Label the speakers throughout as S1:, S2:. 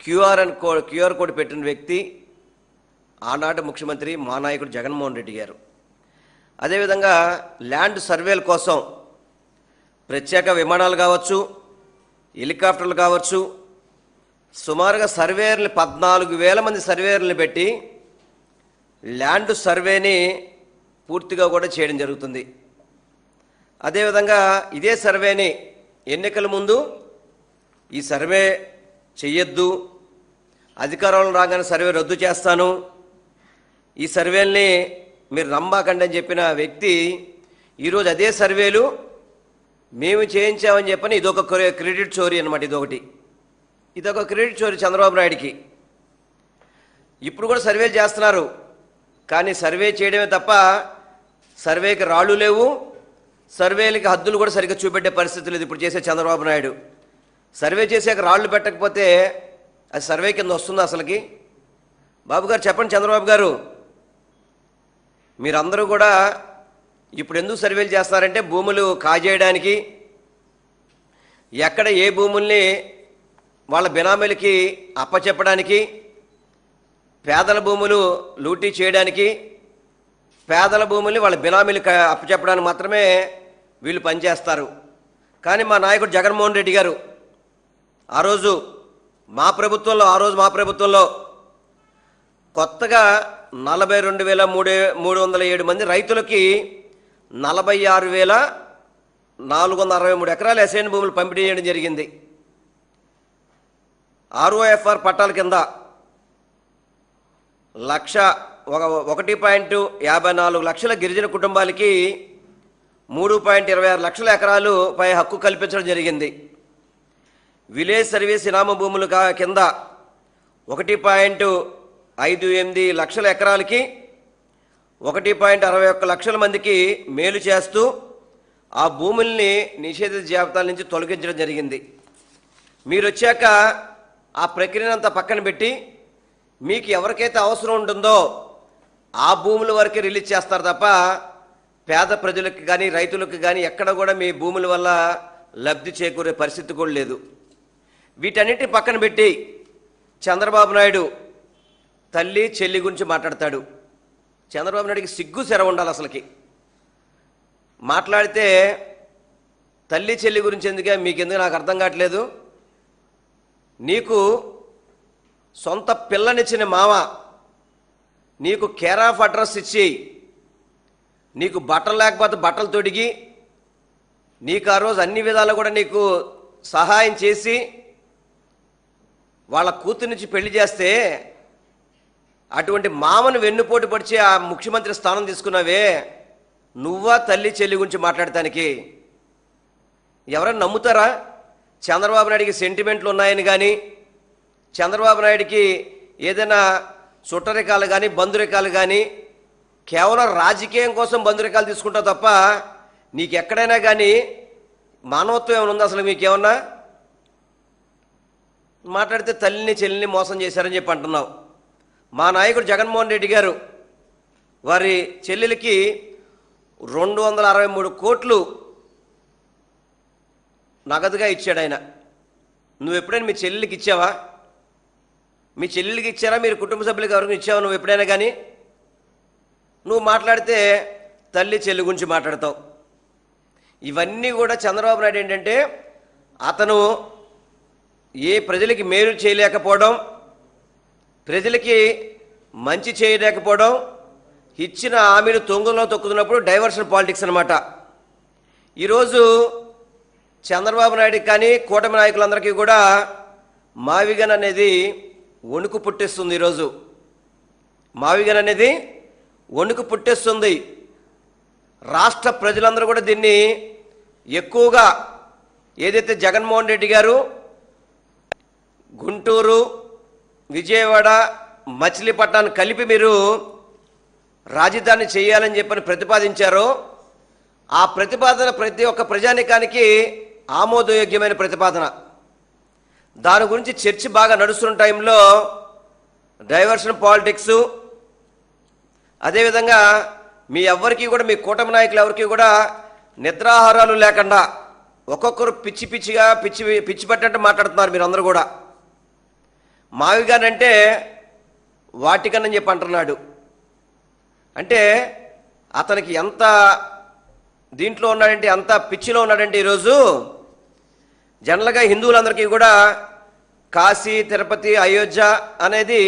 S1: QR code పెట్టిన వ్యక్తి ఆనాటి ముఖ్యమంత్రి మా నాయకుడు జగన్మోహన్ రెడ్డి గారు. అదేవిధంగా ల్యాండ్ సర్వేల కోసం ప్రత్యేక విమానాలు కావచ్చు, హెలికాప్టర్లు కావచ్చు, సుమారుగా సర్వేయర్లు 14,000 మంది సర్వేయర్లను పెట్టి ల్యాండ్ సర్వేని పూర్తిగా కూడా చేయడం జరుగుతుంది. అదేవిధంగా ఇదే సర్వేని ఎన్నికల ముందు ఈ సర్వే చెయ్యొద్దు, అధికారంలో రాగానే సర్వే రద్దు చేస్తాను, ఈ సర్వేల్ని మీరు నమ్మకండి అని చెప్పిన వ్యక్తి ఈరోజు అదే సర్వేలు మేము చేయించామని చెప్పని ఇదొక క్రెడిట్ చోరీ అనమాట. ఇదొక క్రెడిట్ చోరీ చంద్రబాబు నాయుడికి. ఇప్పుడు కూడా సర్వేలు చేస్తున్నారు, కానీ సర్వే చేయడమే తప్ప సర్వేకి రాళ్ళు లేవు, సర్వేలకి హద్దులు కూడా సరిగ్గా చూపెట్టే పరిస్థితి లేదు ఇప్పుడు చేసే చంద్రబాబు నాయుడు. సర్వే చేసాక రాళ్ళు పెట్టకపోతే అది సర్వే కింద వస్తుందా అసలుకి? బాబు గారు చెప్పండి, చంద్రబాబు గారు, మీరందరూ కూడా ఇప్పుడు ఎందుకు సర్వేలు చేస్తున్నారంటే భూములు కాజేయడానికి, ఎక్కడ ఏ భూముల్ని వాళ్ళ బినామీలకి అప్పచెప్పడానికి, పేదల భూములు లూటీ చేయడానికి, పేదల భూముల్ని వాళ్ళ బినామీలకి అప్పచెప్పడానికి మాత్రమే వీళ్ళు పనిచేస్తారు. కానీ మా నాయకుడు జగన్మోహన్ రెడ్డి గారు ఆ రోజు మా ప్రభుత్వంలో కొత్తగా 42,307 మంది రైతులకి 46,463 ఎకరాల అసైన్ భూములు పంపిణీ చేయడం జరిగింది. ROFR పట్టాల కింద 1.54 లక్షల గిరిజన కుటుంబాలకి 3.26 లక్షల ఎకరాలుపై హక్కు కల్పించడం జరిగింది. విలేజ్ సర్వీస్ ఇనామ భూములు కింద 1.58 లక్షల ఎకరాలకి 1.61 లక్షల మందికి మేలు చేస్తూ ఆ భూముల్ని నిషేధిత జాబితాల నుంచి తొలగించడం జరిగింది. మీరు వచ్చాక ఆ ప్రక్రియనంతా పక్కన పెట్టి మీకు ఎవరికైతే అవసరం ఉంటుందో ఆ భూముల వరకే రిలీజ్ చేస్తారు తప్ప పేద ప్రజలకు కానీ రైతులకు కానీ ఎక్కడ కూడా మీ భూముల వల్ల లబ్ధి చేకూరే పరిస్థితి కూడా లేదు. వీటన్నిటి పక్కన పెట్టి చంద్రబాబు నాయుడు తల్లి చెల్లి గురించి మాట్లాడతాడు. చంద్రబాబు నాయుడికి సిగ్గు సెర ఉండాలి అసలుకి. మాట్లాడితే తల్లి చెల్లి గురించి మీకెందుకు నాకు అర్థం కావట్లేదు. నీకు సొంత పిల్లనిచ్చిన మామ నీకు కేర్ ఆఫ్ అడ్రస్ ఇచ్చి నీకు బట్టలు లేకపోతే బట్టలు తొడిగి నీకు ఆ రోజు అన్ని విధాలు కూడా నీకు సహాయం చేసి వాళ్ళ కూతురు నుంచి పెళ్లి చేస్తే అటువంటి మామను వెన్నుపోటు పడిచి ఆ ముఖ్యమంత్రి స్థానం తీసుకున్నావే, నువ్వా తల్లి చెల్లి గురించి మాట్లాడటానికి? ఎవరైనా నమ్ముతారా? చంద్రబాబు నాయుడికి సెంటిమెంట్లు ఉన్నాయని కానీ, చంద్రబాబు నాయుడికి ఏదైనా చుట్టరికాలు కానీ బంధురికాలు కానీ, కేవలం రాజకీయం కోసం బంధురికాలు తీసుకుంటావు తప్ప నీకు ఎక్కడైనా కానీ మానవత్వం ఏమైనా ఉందా అసలు? మీకేమన్నా మాట్లాడితే తల్లిని చెల్లిని మోసం చేశారని చెప్పి అంటున్నావు. మా నాయకుడు జగన్మోహన్ రెడ్డి గారు వారి చెల్లెలకి 263 కోట్లు నగదుగా ఇచ్చాడు ఆయన. నువ్వు ఎప్పుడైనా మీ చెల్లెలకి ఇచ్చావా? మీ చెల్లెలకి ఇచ్చారా? మీరు కుటుంబ సభ్యులకి ఎవరికి ఇచ్చావా నువ్వు ఎప్పుడైనా కానీ? నువ్వు మాట్లాడితే తల్లి చెల్లి గురించి మాట్లాడతావు. ఇవన్నీ కూడా చంద్రబాబు నాయుడు ఏంటంటే అతను ఏ ప్రజలకి మేలు చేయలేకపోవడం, ప్రజలకి మంచి చేయలేకపోవడం, ఇచ్చిన హామీలు తొంగలో తొక్కుతున్నప్పుడు డైవర్షన్ పాలిటిక్స్ అనమాట. ఈరోజు చంద్రబాబు నాయుడికి కానీ కూటమి నాయకులందరికీ కూడా మావిగన్ అనేది వణుకు పుట్టిస్తుంది. ఈరోజు మావిగన్ అనేది వణుకు పుట్టిస్తుంది. రాష్ట్ర ప్రజలందరూ కూడా దీన్ని ఎక్కువగా ఏదైతే జగన్మోహన్ రెడ్డి గారు గుంటూరు, విజయవాడ, మచిలీపట్నాన్ని కలిపి మీరు రాజధాని చేయాలని చెప్పని ప్రతిపాదించారో ఆ ప్రతిపాదన ప్రతి ఒక్క ప్రజానీకానికి ఆమోదయోగ్యమైన ప్రతిపాదన. దాని గురించి చర్చ బాగా నడుస్తున్న టైంలో డైవర్షన్ పాలిటిక్స్, అదేవిధంగా మీ ఎవరికి కూడా మీ కూటమి నాయకులు ఎవరికి కూడా నిద్రాహారాలు లేకుండా ఒక్కొక్కరు పిచ్చి పట్టినట్టు మాట్లాడుతున్నారు. మీరు అందరూ కూడా మావిగాన్ అంటే వాటికన్ అని చెప్పి అంటున్నాడు. అంటే అతనికి ఎంత దీంట్లో ఉన్నాడంటే, అంత పిచ్చిలో ఉన్నాడంటే ఈరోజు జనరల్గా హిందువులందరికీ కూడా కాశీ, తిరుపతి, అయోధ్య అనేది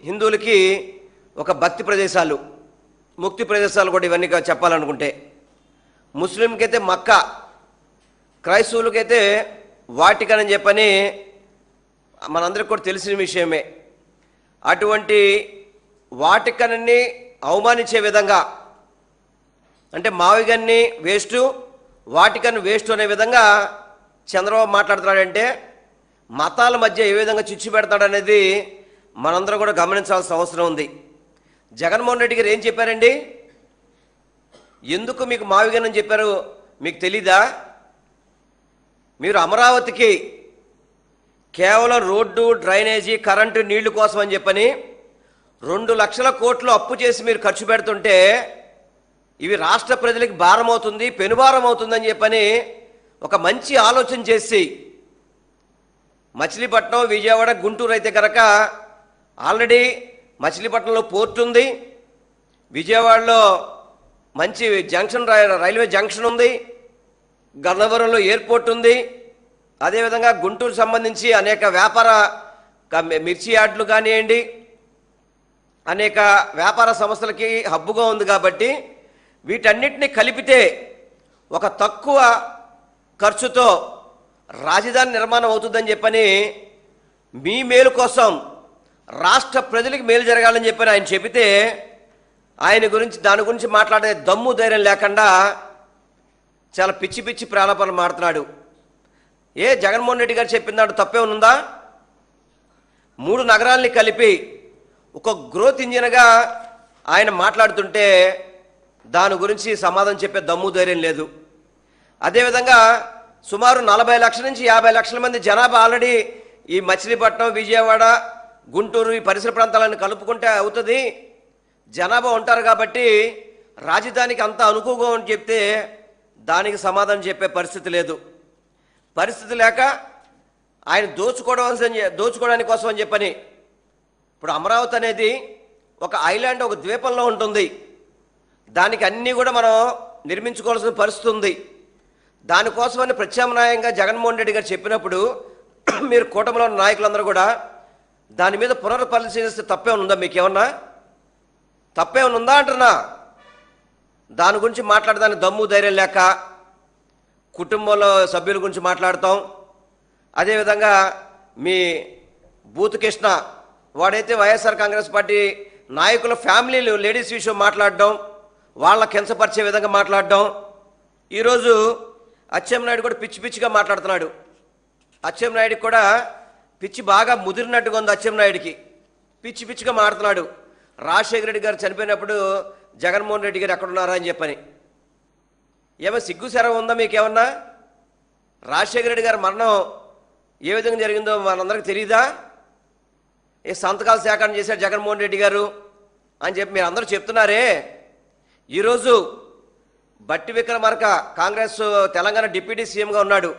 S1: హిందువులకి ఒక భక్తి ప్రదేశాలు, ముక్తి ప్రదేశాలు కూడా ఇవన్నీ చెప్పాలనుకుంటే. ముస్లింకైతే మక్కా, క్రైస్తవులకైతే వాటికన్ అని చెప్పని మనందరికీ కూడా తెలిసిన విషయమే. అటువంటి వాటికన్ని అవమానించే విధంగా, అంటే మావిగన్ని వేస్ట్, వాటికన్ వేస్ట్ అనే విధంగా చంద్రబాబు మాట్లాడుతున్నాడంటే మతాల మధ్య ఏ విధంగా చిచ్చు పెడతాడనేది మనందరం కూడా గమనించాల్సిన అవసరం ఉంది. జగన్మోహన్ రెడ్డి గారు ఏం చెప్పారండి? ఎందుకు మీకు మావిగన్ అని చెప్పారు మీకు తెలీదా? మీరు అమరావతికి కేవలం రోడ్డు, డ్రైనేజీ, కరెంటు, నీళ్లు కోసం అని చెప్పని 2 లక్షల కోట్లు అప్పు చేసి మీరు ఖర్చు పెడుతుంటే ఇవి రాష్ట్ర ప్రజలకు భారం అవుతుంది, పెనుభారం అవుతుందని చెప్పని ఒక మంచి ఆలోచన చేసి మచిలీపట్నం, విజయవాడ, గుంటూరు అయితే కనుక ఆల్రెడీ మచిలీపట్నంలో పోర్ట్ ఉంది, విజయవాడలో మంచి జంక్షన్, రైల్వే జంక్షన్ ఉంది, గన్నవరంలో ఎయిర్పోర్ట్ ఉంది, అదేవిధంగా గుంటూరు సంబంధించి అనేక వ్యాపార మిర్చి యార్డులు కానివ్వండి, అనేక వ్యాపార సంస్థలకి హబ్బుగా ఉంది. కాబట్టి వీటన్నిటిని కలిపితే ఒక తక్కువ ఖర్చుతో రాజధాని నిర్మాణం అవుతుందని చెప్పని, మీ మేలు కోసం రాష్ట్ర ప్రజలకు మేలు జరగాలని చెప్పని ఆయన చెబితే దాని గురించి మాట్లాడే దమ్ము ధైర్యం లేకుండా చాలా పిచ్చి పిచ్చి ప్రాణపనలు మాడుతున్నాడు. జగన్మోహన్ రెడ్డి గారు చెప్పిన దాంట్లో తప్పే ఉందా? 3 నగరాల్ని కలిపి ఒక గ్రోత్ ఇంజిన్గా ఆయన మాట్లాడుతుంటే దాని గురించి సమాధానం చెప్పే దమ్ము ధైర్యం లేదు. అదేవిధంగా సుమారు 40 లక్షల నుంచి 50 లక్షల మంది జనాభా ఆల్రెడీ ఈ మచిలీపట్నం, విజయవాడ, గుంటూరు ఈ పరిసర ప్రాంతాలను కలుపుకుంటే అవుతుంది, జనాభా ఉంటారు కాబట్టి రాజధానికి అంత అనుకువగా అని చెప్తే దానికి సమాధానం చెప్పే పరిస్థితి లేదు. పరిస్థితి లేక ఆయన దోచుకోవడానికి కోసం అని చెప్పని ఇప్పుడు అమరావతి అనేది ఒక ఐలాండ్, ఒక ద్వీపంలో ఉంటుంది. దానికి అన్నీ కూడా మనం నిర్మించుకోవాల్సిన పరిస్థితి ఉంది. దానికోసమని ప్రత్యామ్నాయంగా జగన్మోహన్ రెడ్డి గారు చెప్పినప్పుడు మీరు కూటమిలో ఉన్న నాయకులందరూ కూడా దాని మీద పునర్పరిశీలిస్తే తప్పేమైనా ఉందా? మీకేమన్నా తప్పేమైనా ఉందా అంటున్నా? దాని గురించి మాట్లాడడానికి దమ్ము ధైర్యం లేక కుటుంబంలో సభ్యుల గురించి మాట్లాడతాం. అదేవిధంగా మీ బూత్ కృష్ణ వాడైతే వైఎస్ఆర్ కాంగ్రెస్ పార్టీ నాయకుల ఫ్యామిలీలు, లేడీస్ విషయం మాట్లాడడం, వాళ్ళ కించపరిచే విధంగా మాట్లాడడం. ఈరోజు అచ్చెన్నాయుడు కూడా పిచ్చి పిచ్చిగా మాట్లాడుతున్నాడు. అచ్చెన్నాయుడికి కూడా పిచ్చి బాగా ముదిరినట్టుగా ఉంది. అచ్చెన్నాయుడికి పిచ్చి పిచ్చిగా మాట్లాడుతున్నాడు. రాజశేఖర రెడ్డి గారు చనిపోయినప్పుడు జగన్మోహన్ రెడ్డి గారు ఎక్కడున్నారా అని చెప్పని. ఏమో సిగ్గు శరం ఉందా మీకేమన్నా? రాజశేఖర రెడ్డి గారి మరణం ఏ విధంగా జరిగిందో మనందరికీ తెలియదా? సంతకాలు సేకరణ చేశారు జగన్మోహన్ రెడ్డి గారు అని చెప్పి మీరు అందరూ చెప్తున్నారే. ఈరోజు బట్టి విక్రమార్క కాంగ్రెస్ తెలంగాణ డిప్యూటీ సీఎంగా ఉన్నాడు.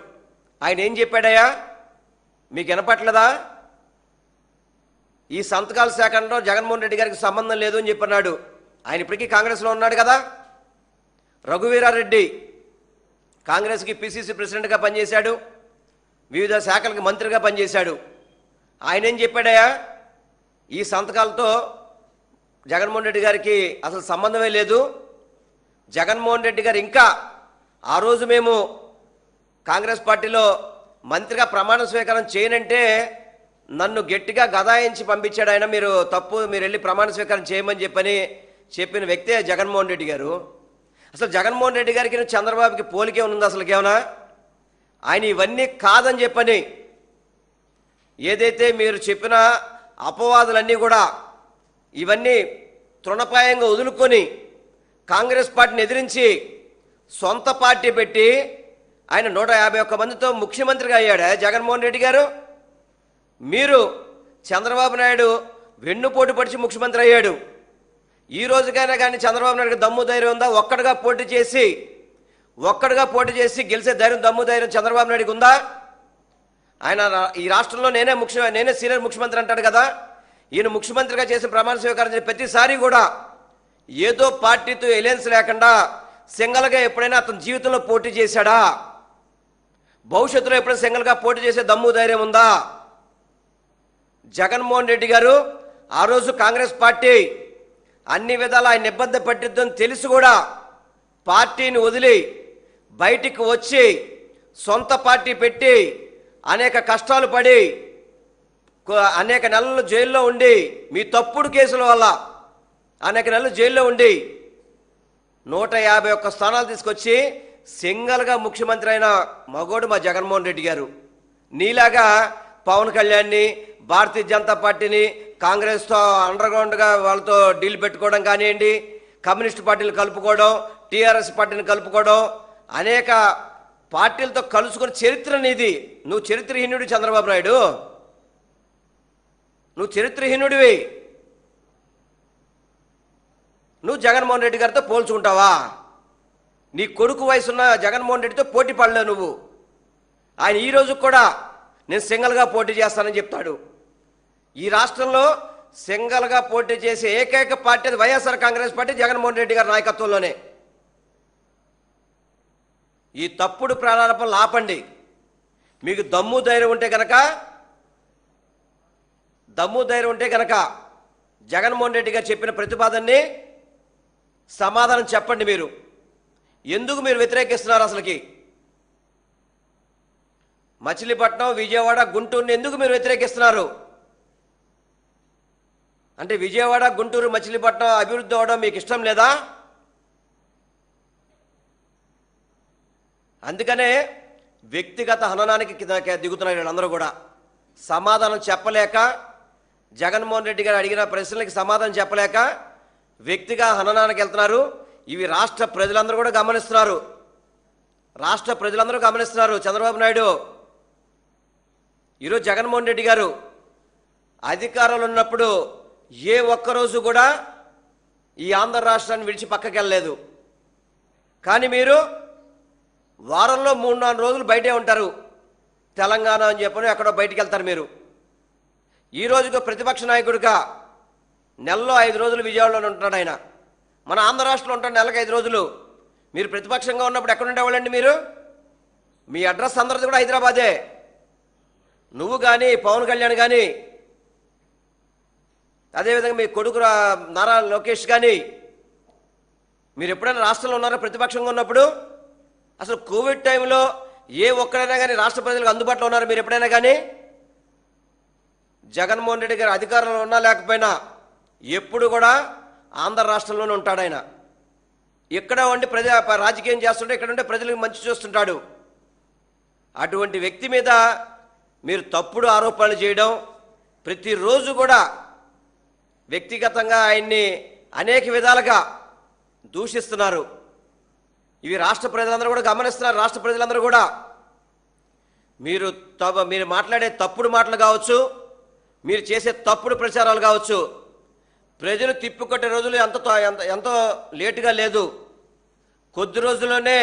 S1: ఆయన ఏం చెప్పాడయ్యా? మీకు వినపట్లేదా? ఈ సంతకాల సేకరణలో జగన్మోహన్ రెడ్డి గారికి సంబంధం లేదు అని చెప్పన్నాడు. ఆయన ఇప్పటికీ కాంగ్రెస్లో ఉన్నాడు కదా. రఘువీరారెడ్డి కాంగ్రెస్కి పిసిసి ప్రెసిడెంట్గా పనిచేశాడు, వివిధ శాఖలకు మంత్రిగా పనిచేశాడు. ఆయన ఏం చెప్పాడయ్యా? ఈ సంతకాలతో జగన్మోహన్ రెడ్డి గారికి అసలు సంబంధమే లేదు. జగన్మోహన్ రెడ్డి గారు ఇంకా ఆ రోజు మేము కాంగ్రెస్ పార్టీలో మంత్రిగా ప్రమాణ స్వీకారం చేయనంటే నన్ను గట్టిగా గదాయించి పంపించాడు ఆయన. మీరు తప్పు, మీరు వెళ్ళి ప్రమాణ స్వీకారం చేయమని చెప్పిన వ్యక్తే జగన్మోహన్ రెడ్డి గారు. అసలు జగన్మోహన్ రెడ్డి గారికి చంద్రబాబుకి పోలికే ఉంది అసలుకి ఏమన్నా? ఆయన ఇవన్నీ కాదని చెప్పని ఏదైతే మీరు చెప్పిన అపవాదులన్నీ కూడా ఇవన్నీ తృణప్రాయంగా వదులుకొని కాంగ్రెస్ పార్టీని ఎదిరించి సొంత పార్టీ పెట్టి ఆయన 151 మందితో ముఖ్యమంత్రిగా అయ్యాడు జగన్మోహన్ రెడ్డి గారు. మీరు చంద్రబాబు నాయుడు వెన్నుపోటు పడిచి ముఖ్యమంత్రి అయ్యాడు. ఈ రోజుకైనా కానీ చంద్రబాబు నాయుడుకి దమ్ము ధైర్యం ఉందా? ఒక్కడుగా పోటీ చేసి గెలిచే ధైర్యం, దమ్ము ధైర్యం చంద్రబాబు నాయుడుకి ఉందా? ఈ రాష్ట్రంలో నేనే సీనియర్ ముఖ్యమంత్రి అంటాడు కదా. ఈయన ముఖ్యమంత్రిగా చేసిన ప్రమాణ స్వీకారం చేసిన ప్రతిసారి కూడా ఏదో పార్టీతో ఎలయన్స్ లేకుండా సింగల్గా ఎప్పుడైనా అతని జీవితంలో పోటీ చేశాడా? భవిష్యత్తులో ఎప్పుడైనా సింగల్గా పోటీ చేసే దమ్ము ధైర్యం ఉందా? జగన్మోహన్ రెడ్డి గారు ఆ రోజు కాంగ్రెస్ పార్టీ అన్ని విధాలు ఆయన ఇబ్బంది పట్టిద్దని తెలిసి కూడా పార్టీని వదిలి బయటికి వచ్చి సొంత పార్టీ పెట్టి అనేక కష్టాలు పడి అనేక నెలలు జైల్లో ఉండి మీ తప్పుడు కేసుల వల్ల అనేక నెలలు జైల్లో ఉండి 151 స్థానాలు తీసుకొచ్చి సింగల్గా ముఖ్యమంత్రి అయిన మగోడు మా జగన్మోహన్ రెడ్డి గారు. నీలాగా పవన్ కళ్యాణ్ని, భారతీయ జనతా పార్టీని, కాంగ్రెస్తో అండర్గ్రౌండ్గా వాళ్ళతో డీల్ పెట్టుకోవడం కానివ్వండి, కమ్యూనిస్ట్ పార్టీలు కలుపుకోవడం, టీఆర్ఎస్ పార్టీని కలుపుకోవడం, అనేక పార్టీలతో కలుసుకుని చరిత్ర నీది. నువ్వు చరిత్రహీనుడి చంద్రబాబు నాయుడు, నువ్వు చరిత్రహీనుడివి. నువ్వు జగన్మోహన్ రెడ్డి గారితో పోల్చుకుంటావా? నీ కొడుకు వయసున్న జగన్మోహన్ రెడ్డితో పోటీ పడలేవు నువ్వు. ఆయన ఈ రోజు కూడా నేను సింగల్గా పోటీ చేస్తానని చెప్తాడు. ఈ రాష్ట్రంలో సింగల్గా పోటీ చేసే ఏకైక పార్టీ అది వైఎస్ఆర్ కాంగ్రెస్ పార్టీ, జగన్మోహన్ రెడ్డి గారి నాయకత్వంలోనే. ఈ తప్పుడు ప్రారంభాలు ఆపండి. మీకు దమ్ము ధైర్యం ఉంటే కనుక జగన్మోహన్ రెడ్డి గారు చెప్పిన ప్రతిపాదనని సమాధానం చెప్పండి. మీరు ఎందుకు మీరు వ్యతిరేకిస్తున్నారు? అసలుకి మచిలీపట్నం, విజయవాడ, గుంటూరుని ఎందుకు మీరు వ్యతిరేకిస్తున్నారు? అంటే విజయవాడ, గుంటూరు, మచిలీపట్నం అభివృద్ధి అవ్వడం మీకు ఇష్టం లేదా? అందుకనే వ్యక్తిగత హననానికి దిగుతున్నారు వీళ్ళందరూ కూడా. సమాధానం చెప్పలేక, జగన్మోహన్ రెడ్డి గారు అడిగిన ప్రశ్నలకి సమాధానం చెప్పలేక వ్యక్తిగా హననానికి వెళ్తున్నారు. ఇవి రాష్ట్ర ప్రజలందరూ కూడా గమనిస్తున్నారు. చంద్రబాబు నాయుడు ఈరోజు జగన్మోహన్ రెడ్డి గారు అధికారంలో ఉన్నప్పుడు ఏ ఒక్కరోజు కూడా ఈ ఆంధ్ర రాష్ట్రాన్ని విడిచి పక్కకి వెళ్ళలేదు. కానీ మీరు వారంలో 3-4 రోజులు బయటే ఉంటారు. తెలంగాణ అని చెప్పని ఎక్కడో బయటికి వెళ్తారు మీరు. ఈ రోజుకు ప్రతిపక్ష నాయకుడిగా నెలలో 5 రోజులు విజయవాడలో ఉంటున్నాడు ఆయన. మన ఆంధ్ర రాష్ట్రంలో ఉంటాడు నెలకు 5 రోజులు. మీరు ప్రతిపక్షంగా ఉన్నప్పుడు ఎక్కడ ఉండేవాళ్ళండి మీరు? మీ అడ్రస్ అందరిది కూడా హైదరాబాదే. నువ్వు కానీ, పవన్ కళ్యాణ్ కానీ, అదేవిధంగా మీ కొడుకు నారా లోకేష్ కానీ, మీరు ఎప్పుడైనా రాష్ట్రంలో ఉన్నారా ప్రతిపక్షంగా ఉన్నప్పుడు? అసలు కోవిడ్ టైంలో ఏ ఒక్కరైనా కానీ రాష్ట్ర ప్రజలకు అందుబాటులో ఉన్నారు మీరు ఎప్పుడైనా కానీ? జగన్మోహన్ రెడ్డి గారు అధికారంలో ఉన్నా లేకపోయినా ఎప్పుడు కూడా ఆంధ్ర రాష్ట్రంలోనే ఉంటాడు ఆయన. ఇక్కడ ఉండి రాజకీయం చేస్తుంటే ఇక్కడ ఉంటే ప్రజలకు మంచి చూస్తుంటాడు. అటువంటి వ్యక్తి మీద మీరు తప్పుడు ఆరోపణలు చేయడం, ప్రతిరోజు కూడా వ్యక్తిగతంగా ఆయన్ని అనేక విధాలుగా దూషిస్తున్నారు. ఇవి రాష్ట్ర ప్రజలందరూ కూడా గమనిస్తున్నారు. రాష్ట్ర ప్రజలందరూ కూడా మీరు మాట్లాడే తప్పుడు మాటలు కావచ్చు, మీరు చేసే తప్పుడు ప్రచారాలు కావచ్చు, ప్రజలు తిప్పికొట్టే రోజులు ఎంతో లేటుగా లేదు. కొద్ది రోజుల్లోనే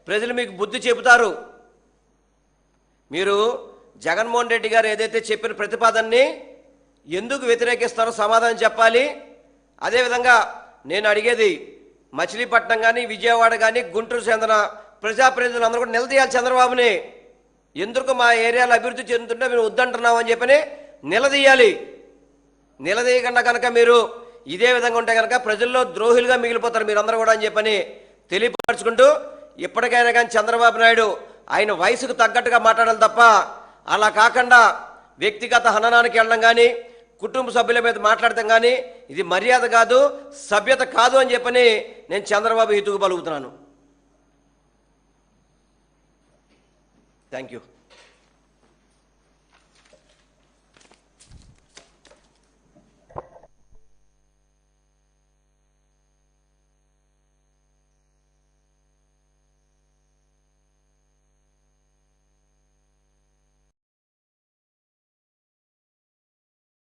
S1: ప్రజలు మీకు బుద్ధి చెబుతారు. మీరు జగన్మోహన్ రెడ్డి గారు ఏదైతే చెప్పిన ప్రతిపాదనని ఎందుకు వ్యతిరేకిస్తారో సమాధానం చెప్పాలి. అదేవిధంగా నేను అడిగేది మచిలీపట్నం కానీ, విజయవాడ కానీ, గుంటూరు చెందిన ప్రజాప్రతినిధులందరూ కూడా నిలదీయాలి చంద్రబాబుని. ఎందుకు మా ఏరియాలో అభివృద్ధి చెందుతుంటే మీరు వద్దంటున్నావు అని చెప్పని నిలదీయాలి. నిలదీయకుండా కనుక మీరు ఇదే విధంగా ఉంటే కనుక ప్రజల్లో ద్రోహులుగా మిగిలిపోతారు మీరందరూ కూడా అని చెప్పని తెలియపరచుకుంటూ, ఇప్పటికైనా కానీ చంద్రబాబు నాయుడు ఆయన వయసుకు తగ్గట్టుగా మాట్లాడాలి తప్ప అలా కాకుండా వ్యక్తిగత హననానికి వెళ్ళడం కానీ, కుటుంబ సభ్యుల మీద మాట్లాడటం కానీ ఇది మర్యాద కాదు, సభ్యత కాదు అని చెప్పని నేను చంద్రబాబు హితుకు పలుకుతున్నాను. Thank you.